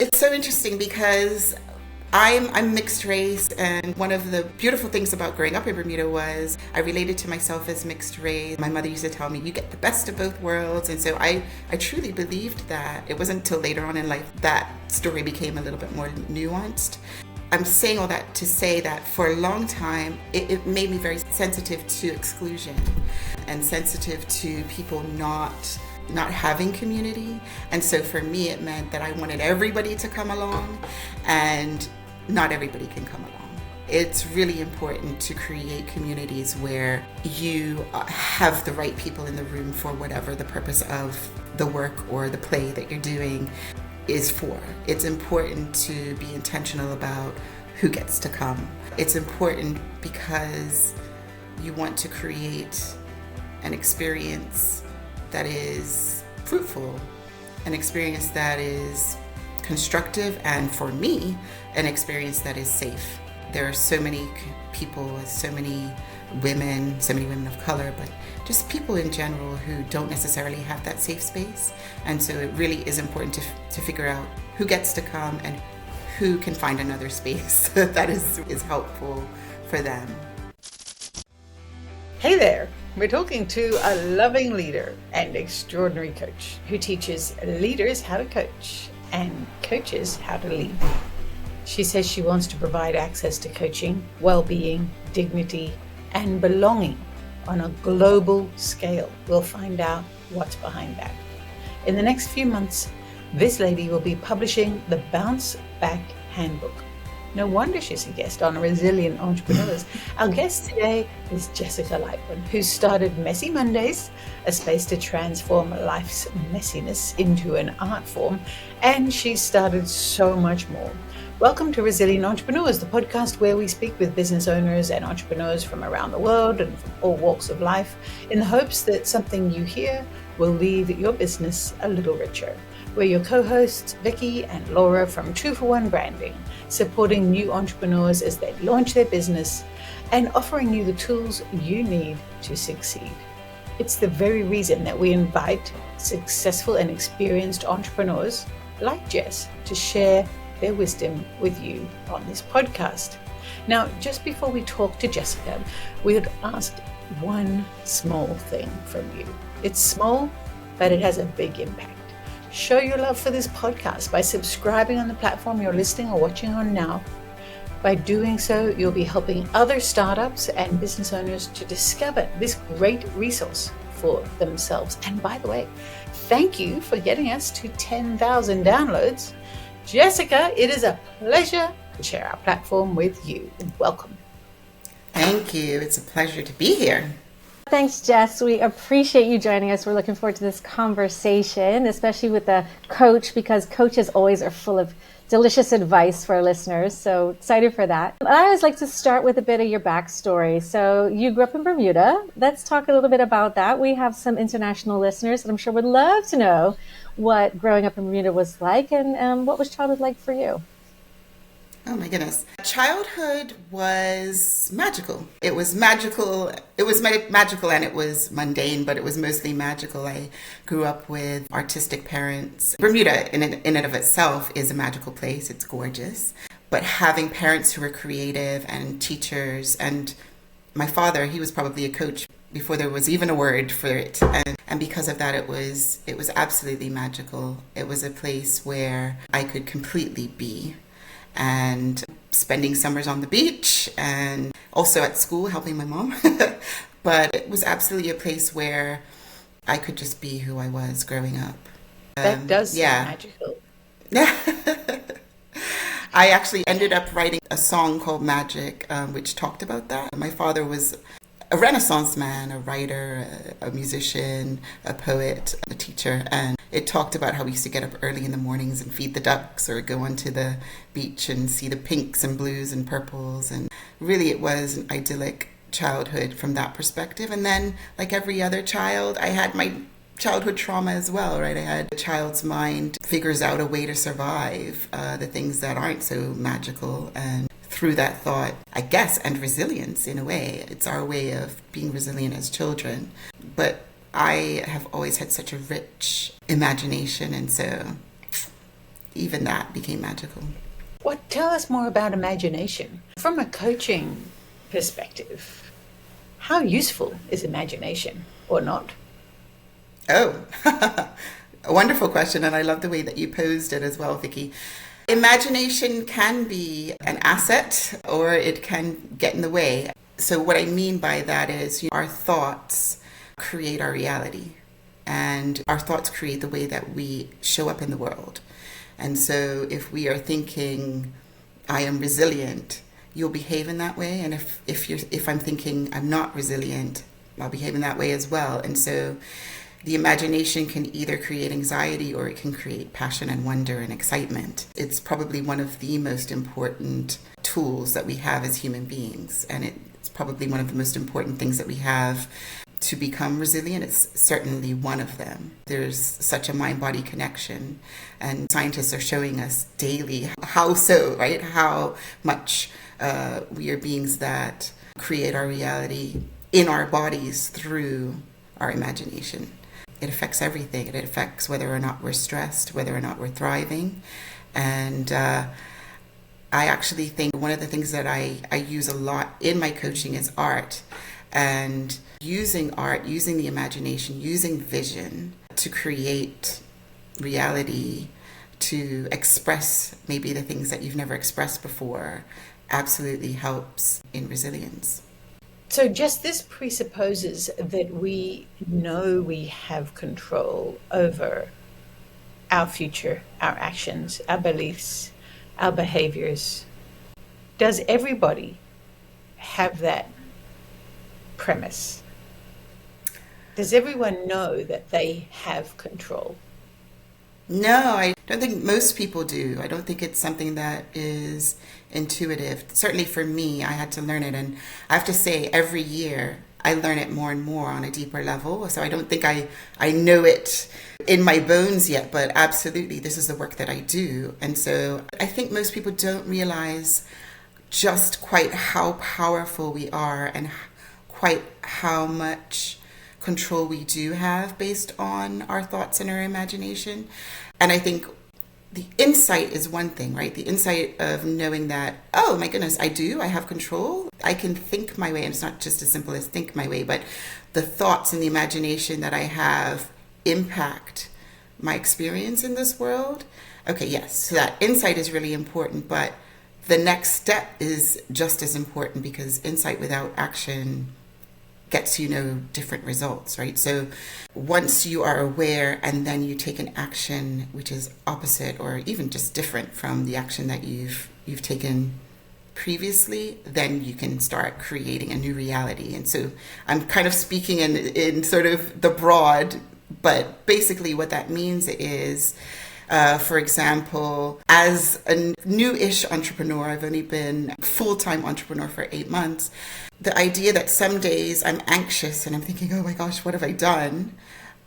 It's so interesting because I'm mixed race, and one of the beautiful things about growing up in Bermuda was I related to myself as mixed race. My mother used to tell me, you get the best of both worlds. And so I truly believed that. It wasn't until later on in life that story became a little bit more nuanced. I'm saying all that to say that for a long time, it made me very sensitive to exclusion and sensitive to people not having community. And so for me, it meant that I wanted everybody to come along, and not everybody can come along. It's really important to create communities where you have the right people in the room for whatever the purpose of the work or the play that you're doing is for. It's important to be intentional about who gets to come. It's important because you want to create an experience that is fruitful, an experience that is constructive, and for me, an experience that is safe. There are so many people, so many women of color, but just people in general who don't necessarily have that safe space. And so it really is important to figure out who gets to come and who can find another space that is helpful for them. Hey there! We're talking to a loving leader and extraordinary coach who teaches leaders how to coach and coaches how to lead. She says she wants to provide access to coaching, well-being, dignity, and belonging on a global scale. We'll find out what's behind that. In the next few months, this lady will be publishing the Bounce Back Handbook. No wonder she's a guest on Resilient Entrepreneurs. Our guest today is Jessica Lightbourne, who started Messy Mondays, a space to transform life's messiness into an art form, and she's started so much more. Welcome to Resilient Entrepreneurs, the podcast where we speak with business owners and entrepreneurs from around the world and from all walks of life in the hopes that something you hear will leave your business a little richer. We're your co-hosts, Vicky and Laura from 2 for 1 Branding, supporting new entrepreneurs as they launch their business and offering you the tools you need to succeed. It's the very reason that we invite successful and experienced entrepreneurs like Jess to share their wisdom with you on this podcast. Now, just before we talk to Jessica, we would ask one small thing from you. It's small, but it has a big impact. Show your love for this podcast by subscribing on the platform you're listening or watching on now. By doing so, you'll be helping other startups and business owners to discover this great resource for themselves. And by the way, thank you for getting us to 10,000 downloads. Jessica, it is a pleasure to share our platform with you. Welcome. Thank you. It's a pleasure to be here. Thanks, Jess. We appreciate you joining us. We're looking forward to this conversation, especially with the coach, because coaches always are full of delicious advice for our listeners. So excited for that. I always like to start with a bit of your backstory. So you grew up in Bermuda. Let's talk a little bit about that. We have some international listeners that I'm sure would love to know what growing up in Bermuda was like, and what was childhood like for you? Oh my goodness. Childhood was magical. It was magical. It was magical and it was mundane, but it was mostly magical. I grew up with artistic parents. Bermuda in and of itself is a magical place. It's gorgeous. But having parents who were creative and teachers, and my father, he was probably a coach before there was even a word for it. And because of that, it was absolutely magical. It was a place where I could completely be. And spending summers on the beach and also at school helping my mom. But it was absolutely a place where I could just be who I was growing up. That does sound magical. I actually ended up writing a song called Magic, which talked about that. My father was a Renaissance man, a writer, a musician, a poet, a teacher, and it talked about how we used to get up early in the mornings and feed the ducks or go onto the beach and see the pinks and blues and purples, and really it was an idyllic childhood from that perspective. And then, like every other child, I had my childhood trauma as well, right? I had a child's mind figures out a way to survive the things that aren't so magical, and through that thought, I guess, and resilience in a way. It's our way of being resilient as children. But I have always had such a rich imagination, and so, even that became magical. What, tell us more about imagination. From a coaching perspective, how useful is imagination or not? Oh, a wonderful question. And I love the way that you posed it as well, Vicky. Imagination can be an asset or it can get in the way. So what I mean by that is our thoughts create our reality, and our thoughts create the way that we show up in the world. And so if we are thinking, I am resilient, you'll behave in that way. And if I'm thinking I'm not resilient, I'll behave in that way as well. And so the imagination can either create anxiety or it can create passion and wonder and excitement. It's probably one of the most important tools that we have as human beings. And it's probably one of the most important things that we have to become resilient. It's certainly one of them. There's such a mind-body connection, and scientists are showing us daily how so, right? How much we are beings that create our reality in our bodies through our imagination. It affects everything. It affects whether or not we're stressed, whether or not we're thriving. And I actually think one of the things that I use a lot in my coaching is art. And using art, using the imagination, using vision to create reality, to express maybe the things that you've never expressed before, absolutely helps in resilience. So just this presupposes that we know we have control over our future, our actions, our beliefs, our behaviors. Does everybody have that premise? Does everyone know that they have control? No, I don't think most people do. I don't think it's something that is intuitive. Certainly for me, I had to learn it. And I have to say, every year, I learn it more and more on a deeper level. So I don't think I know it in my bones yet, but absolutely, this is the work that I do. And so I think most people don't realize just quite how powerful we are and quite how much control we do have based on our thoughts and our imagination. And I think the insight is one thing, right? The insight of knowing that, oh my goodness, I have control. I can think my way. And it's not just as simple as think my way, but the thoughts and the imagination that I have impact my experience in this world. Okay, yes, so that insight is really important, but the next step is just as important, because insight without action gets you no different results, right? So once you are aware and then you take an action which is opposite or even just different from the action that you've taken previously, then you can start creating a new reality. And so I'm kind of speaking in sort of the broad, but basically what that means is, for example, as a new-ish entrepreneur, I've only been a full-time entrepreneur for 8 months. The idea that some days I'm anxious and I'm thinking, oh my gosh, what have I done?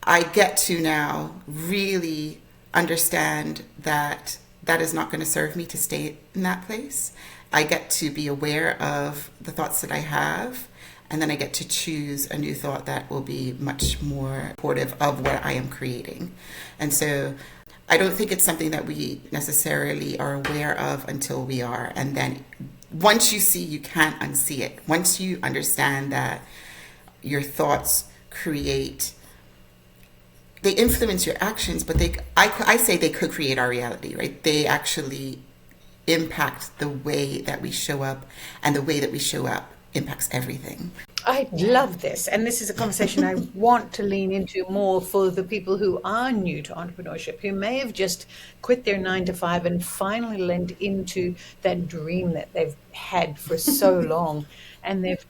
I get to now really understand that that is not going to serve me to stay in that place. I get to be aware of the thoughts that I have, and then I get to choose a new thought that will be much more supportive of what I am creating. And so I don't think it's something that we necessarily are aware of until we are. And then once you see, you can't unsee it. Once you understand that your thoughts they influence your actions, but I say they could create our reality, right? They actually impact the way that we show up, and the way that we show up impacts everything. I love this. And this is a conversation I want to lean into more for the people who are new to entrepreneurship, who may have just quit their 9-to-5 and finally lent into that dream that they've had for so long, and they've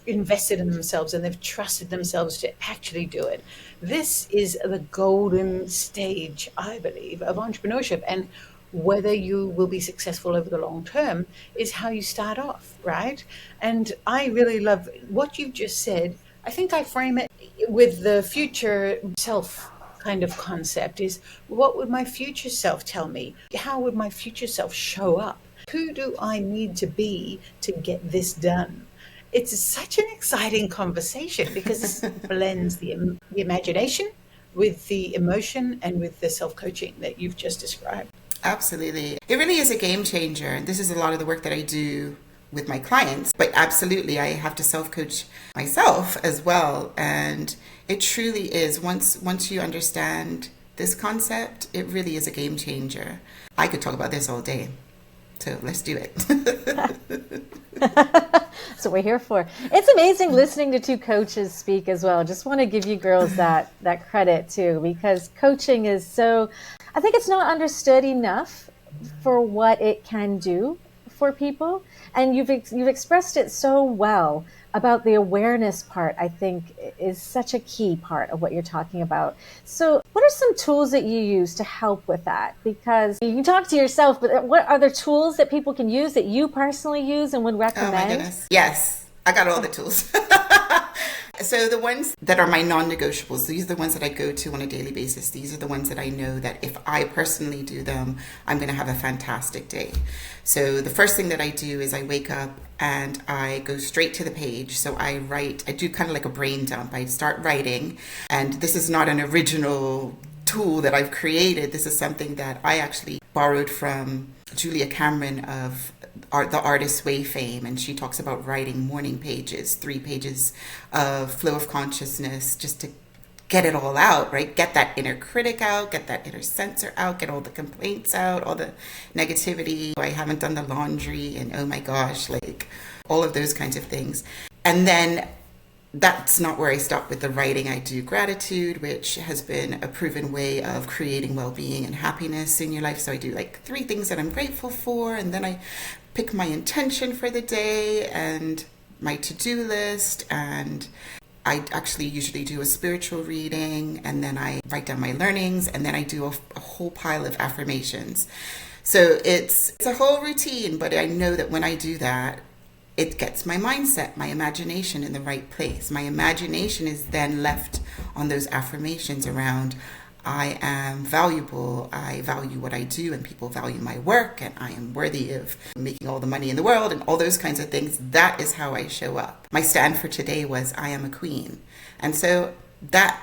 invested in themselves and they've trusted themselves to actually do it. This is the golden stage, I believe, of entrepreneurship. And whether you will be successful over the long term is how you start off, right? And I really love what you've just said. I think I frame it with the future self kind of concept is, what would my future self tell me? How would my future self show up? Who do I need to be to get this done? It's such an exciting conversation because it blends the imagination with the emotion and with the self-coaching that you've just described. Absolutely. It really is a game changer. And this is a lot of the work that I do with my clients. But absolutely, I have to self-coach myself as well. And it truly is. Once you understand this concept, it really is a game changer. I could talk about this all day. So let's do it. That's what we're here for. It's amazing listening to two coaches speak as well. Just want to give you girls that credit too, because coaching is so, I think it's not understood enough for what it can do for people. And you've expressed it so well about the awareness part. I think is such a key part of what you're talking about. So what are some tools that you use to help with that? Because you can talk to yourself, but what are the tools that people can use that you personally use and would recommend? Oh my goodness. Yes, I got all the tools. So the ones that are my non-negotiables, these are the ones that I go to on a daily basis. These are the ones that I know that if I personally do them, I'm going to have a fantastic day. So the first thing that I do is I wake up and I go straight to the page. So I do kind of like a brain dump. I start writing, and this is not an original tool that I've created. This is something that I actually borrowed from Julia Cameron of the Artist's Way fame, and she talks about writing morning pages, 3 pages of flow of consciousness, just to get it all out, right? Get that inner critic out, get that inner censor out, get all the complaints out, all the negativity. I haven't done the laundry, and oh my gosh, like all of those kinds of things. And then that's not where I stop with the writing. I do gratitude, which has been a proven way of creating well-being and happiness in your life. So I do like 3 things that I'm grateful for, and then I pick my intention for the day and my to-do list, and I actually usually do a spiritual reading, and then I write down my learnings, and then I do a whole pile of affirmations. So it's a whole routine, but I know that when I do that, it gets my mindset, my imagination in the right place. My imagination is then left on those affirmations around, I am valuable, I value what I do, and people value my work, and I am worthy of making all the money in the world, and all those kinds of things. That is how I show up. My stand for today was, I am a queen. And so that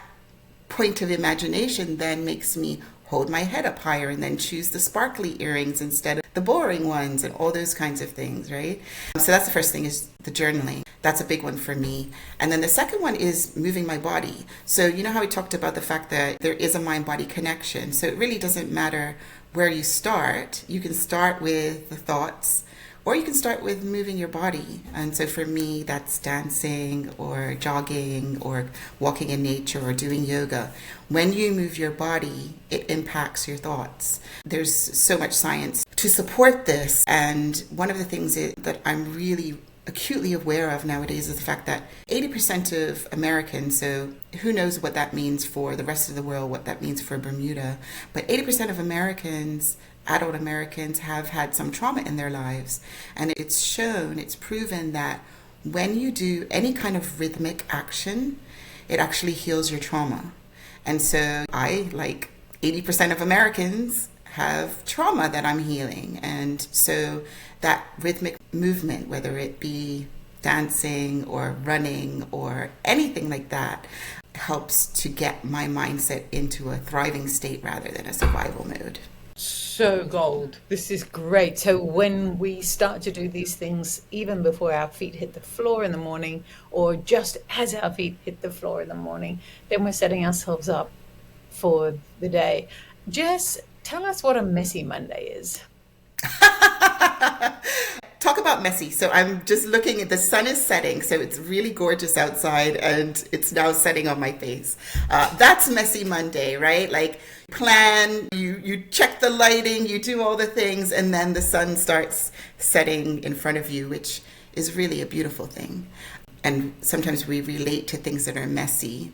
point of imagination then makes me hold my head up higher and then choose the sparkly earrings instead of the boring ones and all those kinds of things, right? So that's the first thing, is the journaling. That's a big one for me. And then the second one is moving my body. So you know how we talked about the fact that there is a mind-body connection. So it really doesn't matter where you start. You can start with the thoughts, or you can start with moving your body. And so for me, that's dancing or jogging or walking in nature or doing yoga. When you move your body, it impacts your thoughts. There's so much science to support this. And one of the things that I'm really acutely aware of nowadays is the fact that 80% of Americans, so who knows what that means for the rest of the world, what that means for Bermuda, but 80% of Americans, adult Americans, have had some trauma in their lives. And it's proven that when you do any kind of rhythmic action, it actually heals your trauma. And so like 80% of Americans, have trauma that I'm healing. And so that rhythmic movement, whether it be dancing or running or anything like that, helps to get my mindset into a thriving state rather than a survival mode. So gold. This is great. So when we start to do these things, even before our feet hit the floor in the morning, or just as our feet hit the floor in the morning, then we're setting ourselves up for the day. Jess, tell us what a messy Monday is. Talk about messy. So I'm just looking at the sun is setting. So it's really gorgeous outside and it's now setting on my face. That's messy Monday, right? Like plan, you check the lighting, you do all the things, and then the sun starts setting in front of you, which is really a beautiful thing. And sometimes we relate to things that are messy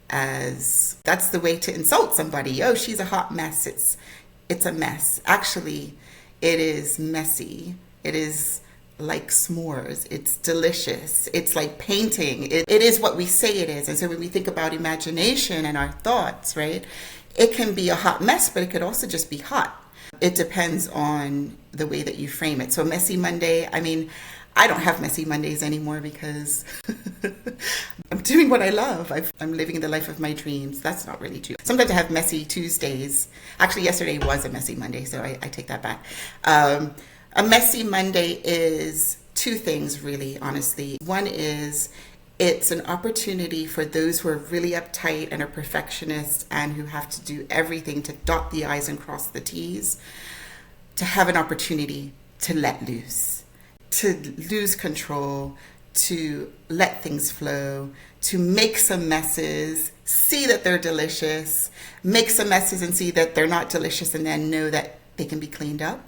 as that's the way to insult somebody. Oh, she's a hot mess. It's a mess. Actually, it is messy. It is like s'mores. It's delicious. It's like painting. It is what we say it is. And so when we think about imagination and our thoughts, right, it can be a hot mess, but it could also just be hot. It depends on the way that you frame it. So Messy Monday, I mean, I don't have messy Mondays anymore because I'm doing what I love. I'm living the life of my dreams. That's not really true. Sometimes I have messy Tuesdays. Actually, yesterday was a messy Monday, so I take that back. A messy Monday is two things, really, honestly. One is it's an opportunity for those who are really uptight and are perfectionists and who have to do everything to dot the I's and cross the T's, to have an opportunity to let loose, to lose control, to let things flow, to make some messes, see that they're delicious, make some messes and see that they're not delicious, and then know that they can be cleaned up.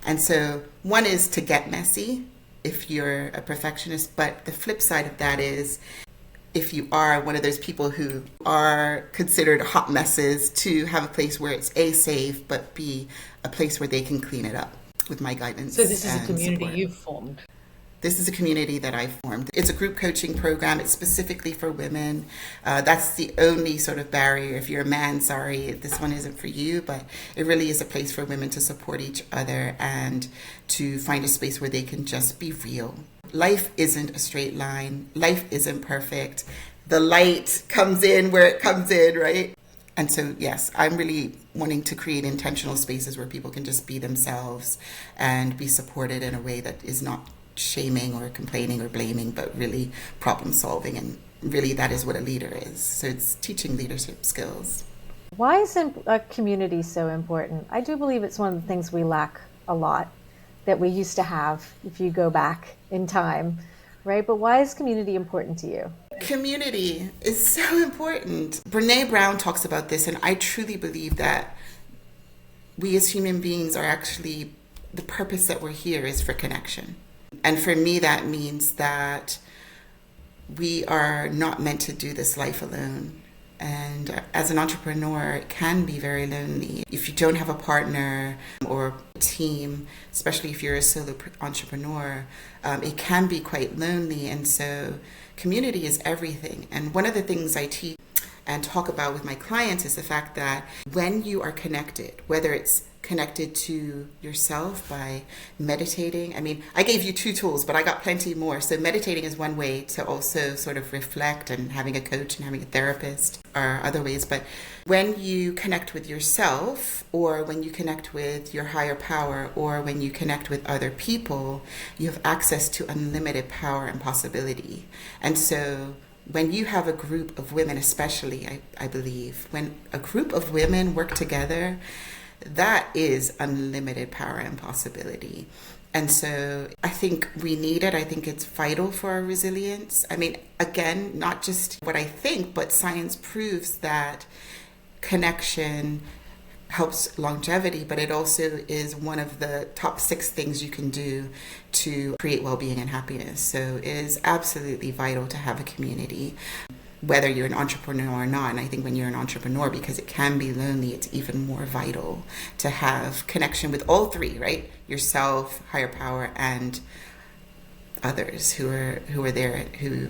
And so one is to get messy if you're a perfectionist, but the flip side of that is if you are one of those people who are considered hot messes, to have a place where it's A, safe, but B, a place where they can clean it up with my guidance. So this is a community support. you've formed. This is a community that I formed. It's a group coaching program. It's specifically for women. That's the only sort of barrier. If you're a man, sorry, this one isn't for you, but it really is a place for women to support each other and to find a space where they can just be real. Life isn't a straight line. Life isn't perfect. The light comes in where it comes in, right? And so, yes, I'm really wanting to create intentional spaces where people can just be themselves and be supported in a way that is not shaming or complaining or blaming, but really problem solving. And really that is what a leader is. So it's teaching leadership skills. Why is a community so important? I do believe it's one of the things we lack a lot that we used to have if you go back in time, right? But why is community important to you? Community is so important. Brene Brown talks about this, and I truly believe that we as human beings are actually, the purpose that we're here is for connection. And for me, that means that we are not meant to do this life alone. And as an entrepreneur, it can be very lonely. If you don't have a partner or a team, especially if you're a solo entrepreneur, it can be quite lonely. And so community is everything. And one of the things I teach and talk about with my clients is the fact that when you are connected, whether it's connected to yourself by meditating. I mean, I gave you 2 tools, but I got plenty more. So meditating is one way to also sort of reflect, and having a coach and having a therapist are other ways. But when you connect with yourself, or when you connect with your higher power, or when you connect with other people, you have access to unlimited power and possibility. And so when you have a group of women, especially, I believe, when a group of women work together, that is unlimited power and possibility. And so I think we need it. I think it's vital for our resilience. I mean, again, not just what I think, but science proves that connection helps longevity, but it also is one of the top 6 things you can do to create well-being and happiness. So it is absolutely vital to have a community, whether you're an entrepreneur or not. And I think when you're an entrepreneur, because it can be lonely, it's even more vital to have connection with all 3, right? Yourself, higher power, and others who are there, who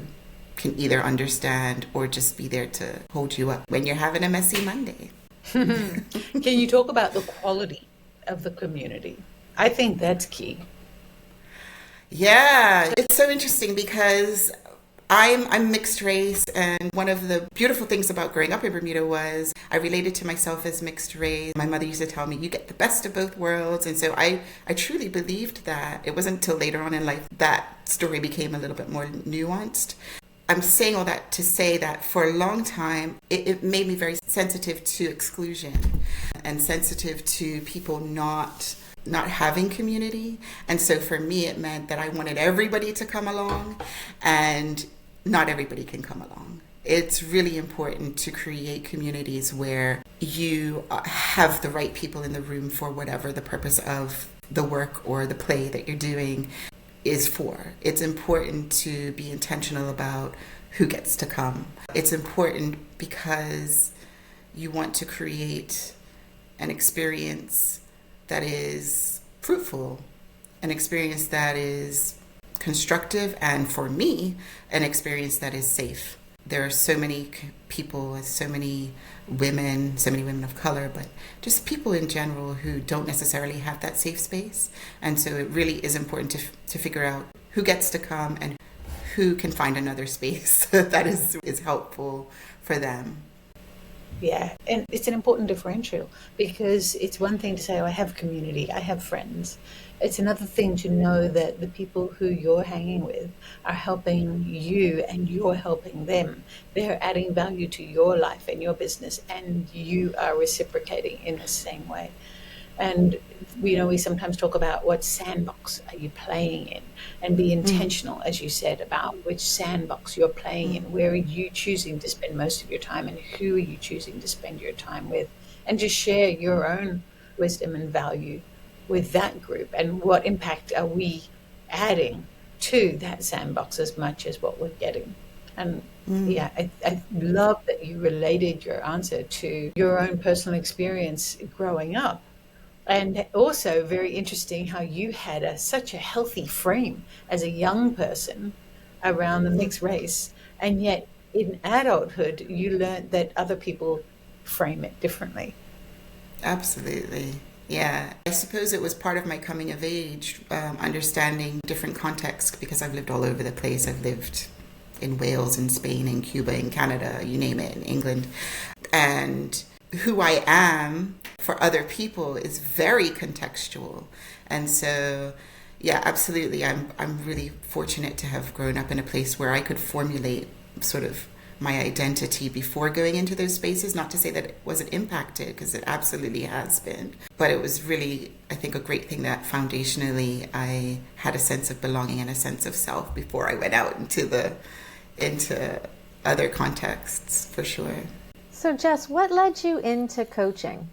can either understand or just be there to hold you up when you're having a messy Monday. Can you talk about the quality of the community? I think that's key. Yeah, it's so interesting because I'm mixed race, and one of the beautiful things about growing up in Bermuda was I related to myself as mixed race. My mother used to tell me, you get the best of both worlds. And so I truly believed that. It wasn't until later on in life that story became a little bit more nuanced. I'm saying all that to say that for a long time, it made me very sensitive to exclusion and sensitive to people not having community. And so for me, it meant that I wanted everybody to come along, and not everybody can come along. It's really important to create communities where you have the right people in the room for whatever the purpose of the work or the play that you're doing is for. It's important to be intentional about who gets to come. It's important because you want to create an experience that is fruitful, an experience that is constructive, and for me, an experience that is safe. There are so many people, so many women of color, but just people in general who don't necessarily have that safe space. And so it really is important to figure out who gets to come and who can find another space that is helpful for them. Yeah, and it's an important differential, because it's one thing to say, oh, I have community, I have friends. It's another thing to know that the people who you're hanging with are helping you and you're helping them. They're adding value to your life and your business, and you are reciprocating in the same way. And we sometimes talk about what sandbox are you playing in, and be intentional, as you said, about which sandbox you're playing in. Where are you choosing to spend most of your time, and who are you choosing to spend your time with? And just share your own wisdom and value with that group, and what impact are we adding to that sandbox as much as what we're getting. And I love that you related your answer to your own personal experience growing up. And also very interesting how you had such a healthy frame as a young person around the mixed race, and yet in adulthood you learned that other people frame it differently. Absolutely. Yeah. I suppose it was part of my coming of age, understanding different contexts, because I've lived all over the place. I've lived in Wales, in Spain, in Cuba, in Canada, you name it, in England. And who I am for other people is very contextual. And so, yeah, absolutely. I'm really fortunate to have grown up in a place where I could formulate sort of my identity before going into those spaces. Not to say that it wasn't impacted, because it absolutely has been. But it was really, I think, a great thing that foundationally I had a sense of belonging and a sense of self before I went out into other contexts, for sure. So Jess, what led you into coaching?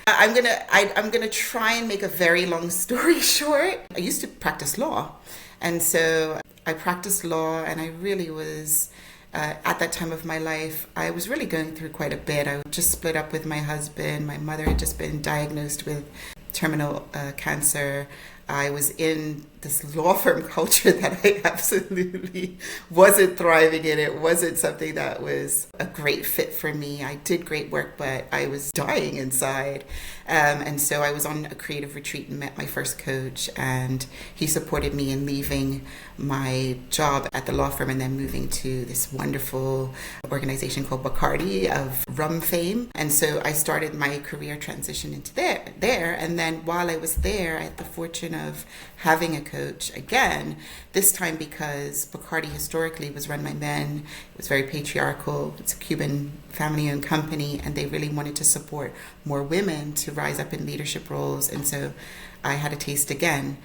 I'm gonna try and make a very long story short. I used to practice law, and so I practiced law, and I really was at that time of my life, I was really going through quite a bit. I just split up with my husband. My mother had just been diagnosed with terminal cancer. I was in this law firm culture that I absolutely wasn't thriving in. It wasn't something that was a great fit for me. I did great work, but I was dying inside. And so I was on a creative retreat and met my first coach, and he supported me in leaving my job at the law firm and then moving to this wonderful organization called Bacardi of rum fame. And so I started my career transition into there. And then while I was there, I had the fortune of having a coach again, this time because Bacardi historically was run by men. It was very patriarchal. It's a Cuban family-owned company, and they really wanted to support more women to rise up in leadership roles. And so I had a taste again.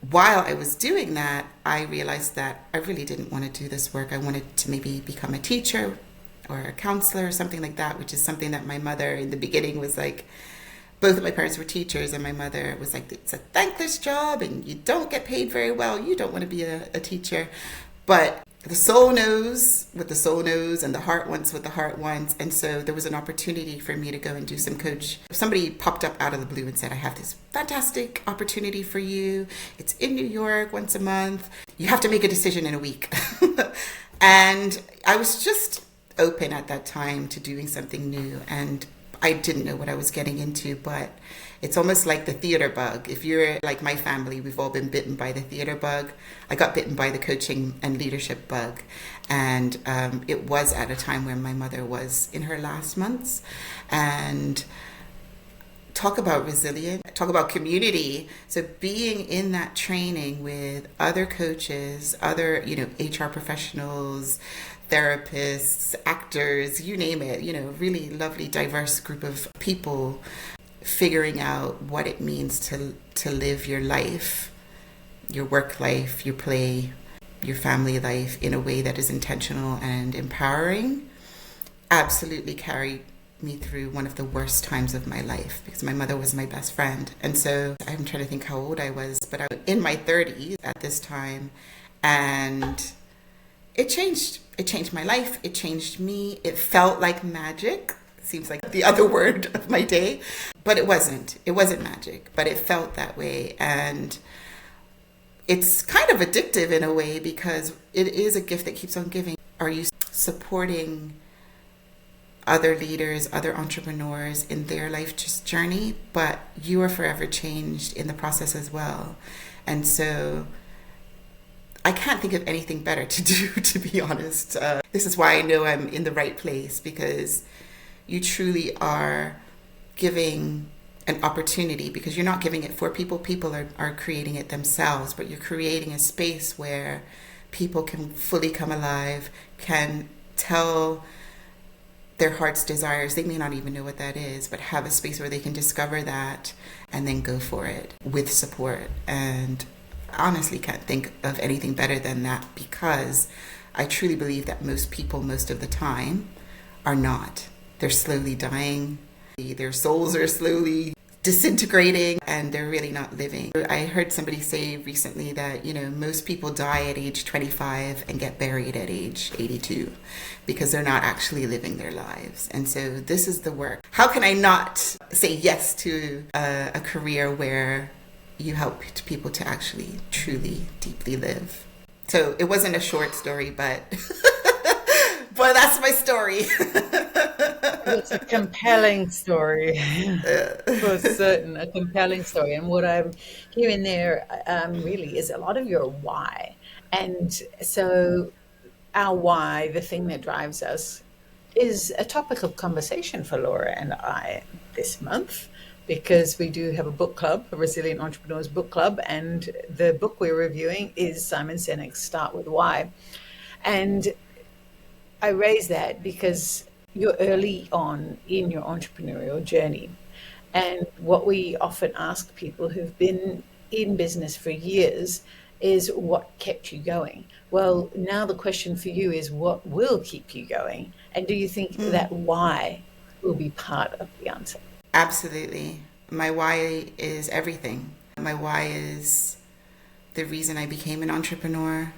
While I was doing that, I realized that I really didn't want to do this work. I wanted to maybe become a teacher or a counselor or something like that, which is something that my mother in the beginning was like, both of my parents were teachers, and my mother was like, it's a thankless job and you don't get paid very well. You don't want to be a teacher. But the soul knows what the soul knows, and the heart wants what the heart wants. And so there was an opportunity for me to go and do some coach. Somebody popped up out of the blue and said, I have this fantastic opportunity for you. It's in New York once a month. You have to make a decision in a week. And I was just open at that time to doing something new, and I didn't know what I was getting into. But it's almost like the theater bug. If you're like my family, we've all been bitten by the theater bug. I got bitten by the coaching and leadership bug. And it was at a time when my mother was in her last months. And talk about resilience, talk about community. So being in that training with other coaches, other, HR professionals, therapists, actors, you name it, really lovely, diverse group of people, figuring out what it means to live your life, your work life, your play, your family life in a way that is intentional and empowering, absolutely carried me through one of the worst times of my life, because my mother was my best friend. And so I'm trying to think how old I was, but I was in my 30s at this time, and it changed my life. It changed me. It felt like magic. Seems like the other word of my day, but it wasn't magic, but it felt that way. And it's kind of addictive in a way, because it is a gift that keeps on giving. Are you supporting other leaders, other entrepreneurs in their life journey, but you are forever changed in the process as well. And so I can't think of anything better to do, to be honest. This is why I know I'm in the right place, because you truly are giving an opportunity, because you're not giving it for people. People are creating it themselves, but you're creating a space where people can fully come alive, can tell their heart's desires. They may not even know what that is, but have a space where they can discover that and then go for it with support. And honestly can't think of anything better than that, because I truly believe that most people, most of the time, are not. They're slowly dying. Their souls are slowly disintegrating, and they're really not living. I heard somebody say recently that, most people die at age 25 and get buried at age 82 because they're not actually living their lives. And so this is the work. How can I not say yes to a career where you help people to actually, truly, deeply live? So it wasn't a short story, but but that's my story. It's a compelling story, for certain, a compelling story. And what I'm hearing there really is a lot of your why. And so our why, the thing that drives us, is a topic of conversation for Laura and I this month, because we do have a book club, a Resilient Entrepreneurs Book Club, and the book we're reviewing is Simon Sinek's Start With Why. And I raise that because you're early on in your entrepreneurial journey. And what we often ask people who've been in business for years is, what kept you going? Well, now the question for you is, what will keep you going? And do you think that why will be part of the answer? Absolutely. My why is everything. My why is the reason I became an entrepreneur.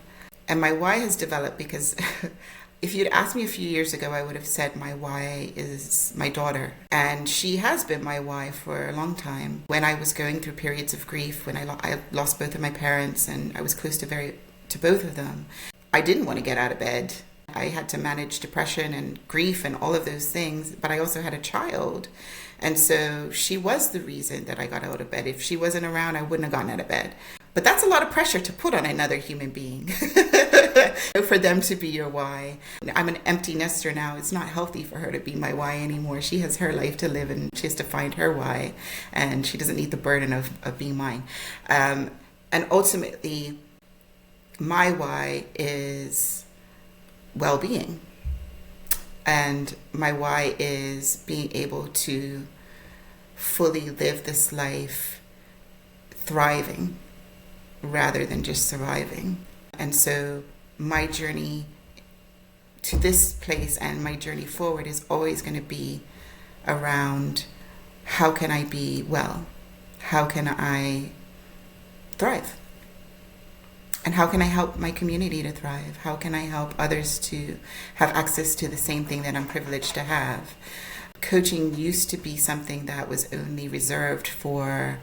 And my why has developed because if you'd asked me a few years ago, I would have said my why is my daughter. And she has been my why for a long time. When I was going through periods of grief, when I lost both of my parents and I was close to both of them, I didn't want to get out of bed. I had to manage depression and grief and all of those things, but I also had a child. And so she was the reason that I got out of bed. If she wasn't around, I wouldn't have gotten out of bed. But that's a lot of pressure to put on another human being for them to be your why. I'm an empty nester now. It's not healthy for her to be my why anymore. She has her life to live and she has to find her why, and she doesn't need the burden of being mine. And ultimately, my why is well-being. And my why is being able to fully live this life thriving rather than just surviving. And so my journey to this place and my journey forward is always going to be around, how can I be well? How can I thrive? And how can I help my community to thrive? How can I help others to have access to the same thing that I'm privileged to have? Coaching used to be something that was only reserved for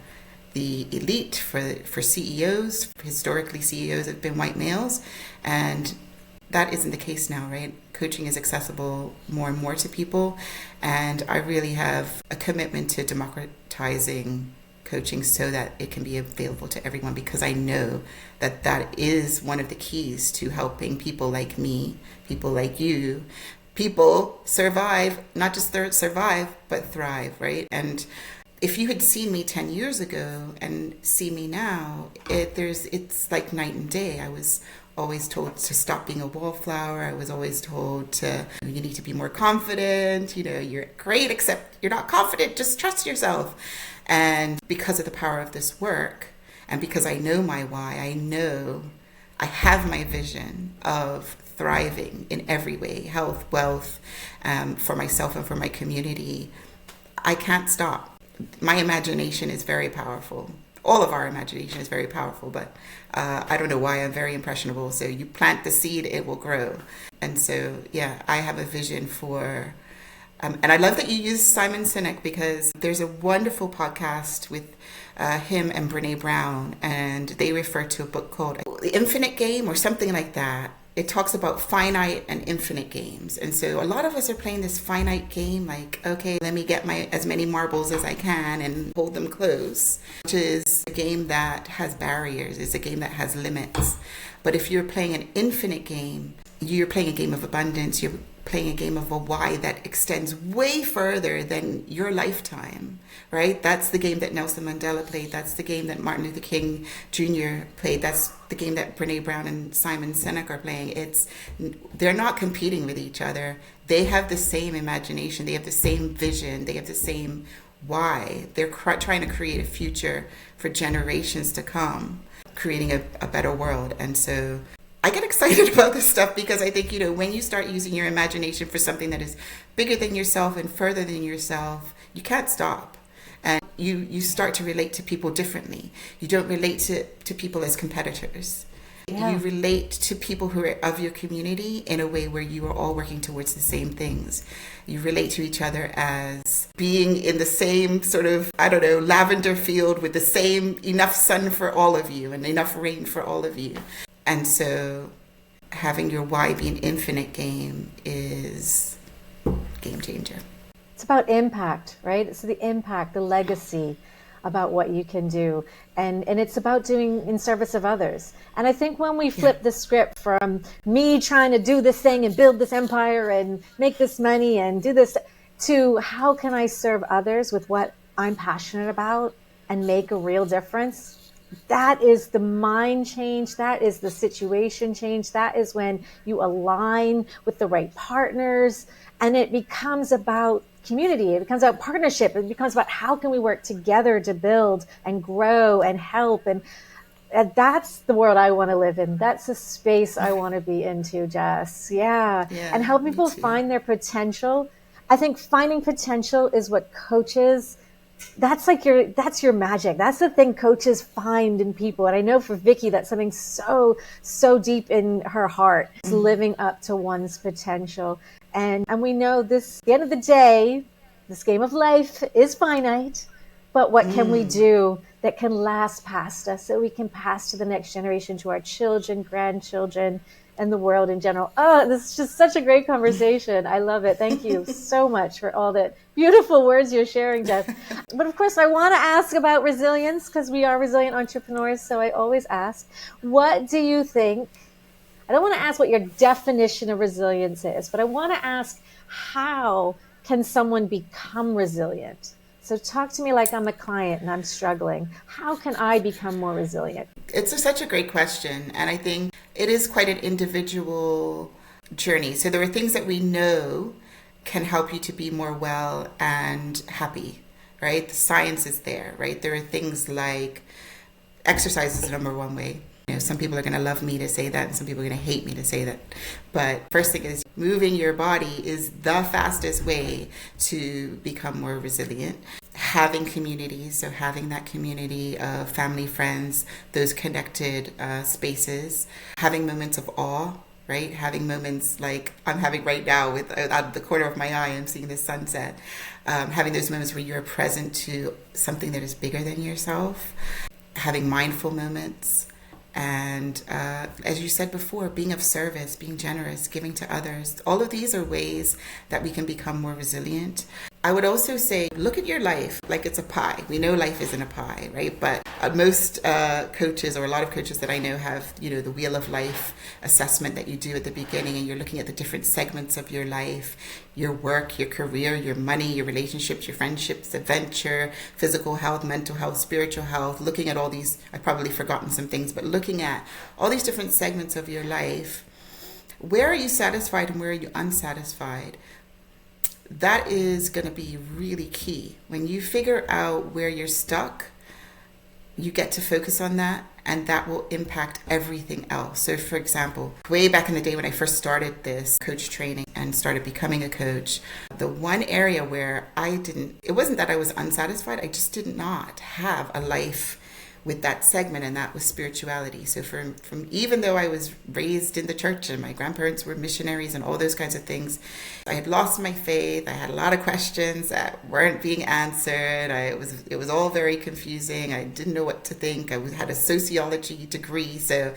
the elite, for CEOs. Historically, CEOs have been white males, and that isn't the case now, right? Coaching is accessible more and more to people, and I really have a commitment to democratizing coaching so that it can be available to everyone, because I know that that is one of the keys to helping people like me, people like you, people survive, not just survive, but thrive, right? And if you had seen me 10 years ago and see me now, it's like night and day. I was always told to stop being a wallflower. I was always told you need to be more confident. You're great, except you're not confident. Just trust yourself. And because of the power of this work, and because I know my why, I have my vision of thriving in every way, health, wealth, for myself and for my community, I can't stop. My imagination is very powerful. All of our imagination is very powerful, but I don't know why I'm very impressionable. So you plant the seed, it will grow. And so, yeah, I have a vision for... and I love that you use Simon Sinek, because there's a wonderful podcast with him and Brene Brown, and they refer to a book called The Infinite Game or something like that. it talks about finite and infinite games. And so a lot of us are playing this finite game, like, okay, let me get as many marbles as I can and hold them close, which is a game that has barriers. It's a game that has limits. But if you're playing an infinite game, you're playing a game of abundance. You're playing a game of a why that extends way further than your lifetime, right? That's the game that Nelson Mandela played. That's the game that Martin Luther King Jr. played. That's the game that Brene Brown and Simon Sinek are playing. They're not competing with each other. They have the same imagination. They have the same vision. They have the same why. They're trying to create a future for generations to come, creating a better world. And so I get excited about this stuff because I think, when you start using your imagination for something that is bigger than yourself and further than yourself, you can't stop. And you start to relate to people differently. You don't relate to people as competitors. Yeah. You relate to people who are of your community in a way where you are all working towards the same things. You relate to each other as being in the same sort of, lavender field with the same enough sun for all of you and enough rain for all of you. And so having your why be an infinite game is game changer. It's about impact, right? It's the impact, the legacy about what you can do. And it's about doing in service of others. And I think when we flip the script from me trying to do this thing and build this empire and make this money and do this to how can I serve others with what I'm passionate about and make a real difference, that is the mind change. That is the situation change. That is when you align with the right partners and it becomes about community. It becomes about partnership. It becomes about how can we work together to build and grow and help. And that's the world I want to live in. That's the space I want to be into, Jess. Yeah. And help people find their potential. I think finding potential is what coaches, that's your magic. That's the thing coaches find in people. And I know for Vicki, that's something so deep in her heart, is living up to one's potential. And we know this, at the end of the day, this game of life is finite, but what can we do that can last past us so we can pass to the next generation, to our children, grandchildren, and the world in general. Oh, this is just such a great conversation. I love it. Thank you so much for all the beautiful words you're sharing, Jess. But of course, I want to ask about resilience because we are resilient entrepreneurs. So I always ask, what do you think? I don't want to ask what your definition of resilience is, but I want to ask, how can someone become resilient? So talk to me like I'm a client and I'm struggling. How can I become more resilient? It's such a great question. And I think it is quite an individual journey. So there are things that we know can help you to be more well and happy, right? The science is there, right? There are things like exercise is the number one way. Some people are going to love me to say that and some people are going to hate me to say that. But first thing is moving your body is the fastest way to become more resilient. Having communities, so having that community of family, friends, those connected spaces, having moments of awe, right? Having moments like I'm having right now with out of the corner of my eye, I'm seeing the sunset. Having those moments where you're present to something that is bigger than yourself. Having mindful moments. And as you said before, being of service, being generous, giving to others. All of these are ways that we can become more resilient. I would also say, look at your life like it's a pie. We know life isn't a pie, right? But most coaches, or a lot of coaches that I know, have, the Wheel of Life assessment that you do at the beginning, and you're looking at the different segments of your life, your work, your career, your money, your relationships, your friendships, adventure, physical health, mental health, spiritual health, looking at all these. I've probably forgotten some things, but looking at all these different segments of your life, where are you satisfied and where are you unsatisfied? That is going to be really key. When you figure out where you're stuck, you get to focus on that, and that will impact everything else. So for example, way back in the day when I first started this coach training and started becoming a coach, the one area where it wasn't that I was unsatisfied, I just did not have a life with that segment, and that was spirituality. So from even though I was raised in the church and my grandparents were missionaries and all those kinds of things, I had lost my faith. I had a lot of questions that weren't being answered. It was all very confusing. I didn't know what to think. Had a sociology degree, so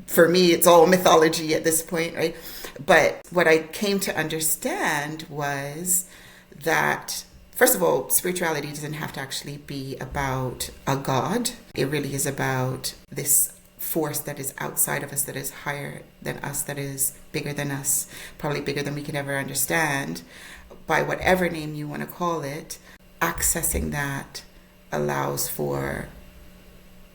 for me it's all mythology at this point, right? But what I came to understand was that, first of all, spirituality doesn't have to actually be about a God. It really is about this force that is outside of us, that is higher than us, that is bigger than us, probably bigger than we could ever understand, by whatever name you want to call it. Accessing that allows for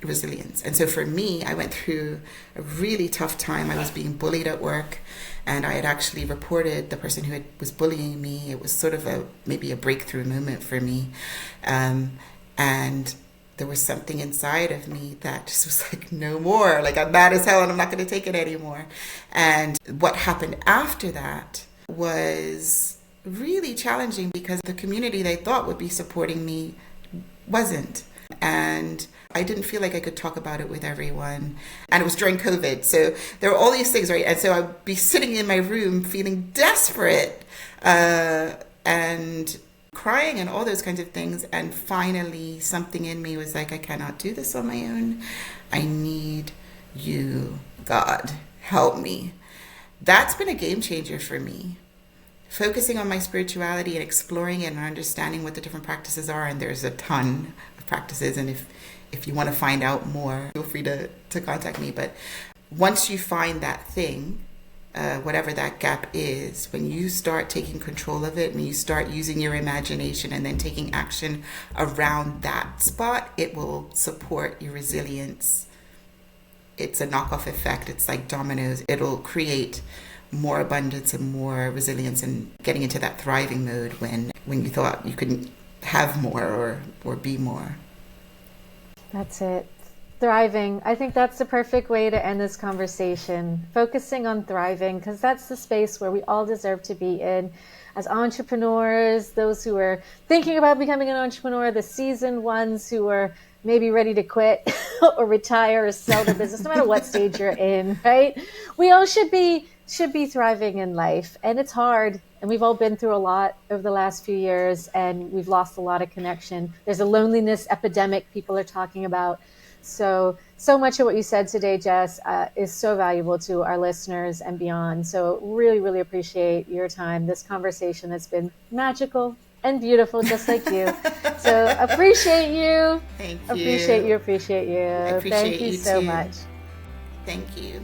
resilience. And so for me, I went through a really tough time. I was being bullied at work, and I had actually reported the person who was bullying me. It was sort of maybe a breakthrough moment for me. And there was something inside of me that just was like, no more. Like, I'm mad as hell and I'm not going to take it anymore. And what happened after that was really challenging, because the community they thought would be supporting me wasn't. And I didn't feel like I could talk about it with everyone. And it was during COVID. So there were all these things, right? And so I'd be sitting in my room feeling desperate and crying and all those kinds of things. And finally, something in me was like, I cannot do this on my own. I need you, God. Help me. That's been a game changer for me. Focusing on my spirituality and exploring it and understanding what the different practices are. And there's a ton of practices. And if you want to find out more, feel free to contact me. But once you find that thing, whatever that gap is, when you start taking control of it, when you start using your imagination and then taking action around that spot, it will support your resilience. It's a knockoff effect. It's like dominoes. It'll create more abundance and more resilience, and getting into that thriving mode when you thought you couldn't have more or be more. That's it. Thriving. I think that's the perfect way to end this conversation. Focusing on thriving, because that's the space where we all deserve to be in as entrepreneurs, those who are thinking about becoming an entrepreneur, the seasoned ones who are maybe ready to quit or retire or sell their business, no matter what stage you're in, right? We all should be thriving in life, and it's hard. And we've all been through a lot over the last few years, and we've lost a lot of connection. There's a loneliness epidemic people are talking about. So much of what you said today, Jess, is so valuable to our listeners and beyond. So really, really appreciate your time. This conversation has been magical and beautiful, just like you. So appreciate you. Thank you. Appreciate you. I appreciate Thank you so too. much. Thank you.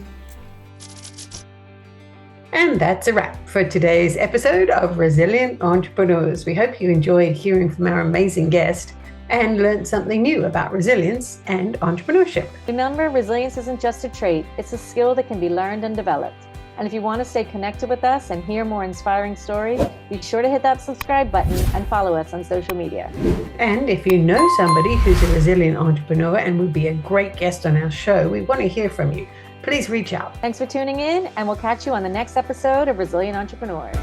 And that's a wrap for today's episode of Resilient Entrepreneurs. We hope you enjoyed hearing from our amazing guest and learned something new about resilience and entrepreneurship. Remember, resilience isn't just a trait, it's a skill that can be learned and developed. And if you want to stay connected with us and hear more inspiring stories, be sure to hit that subscribe button and follow us on social media. And if you know somebody who's a resilient entrepreneur and would be a great guest on our show, we want to hear from you. Please reach out. Thanks for tuning in, and we'll catch you on the next episode of Resilient Entrepreneurs.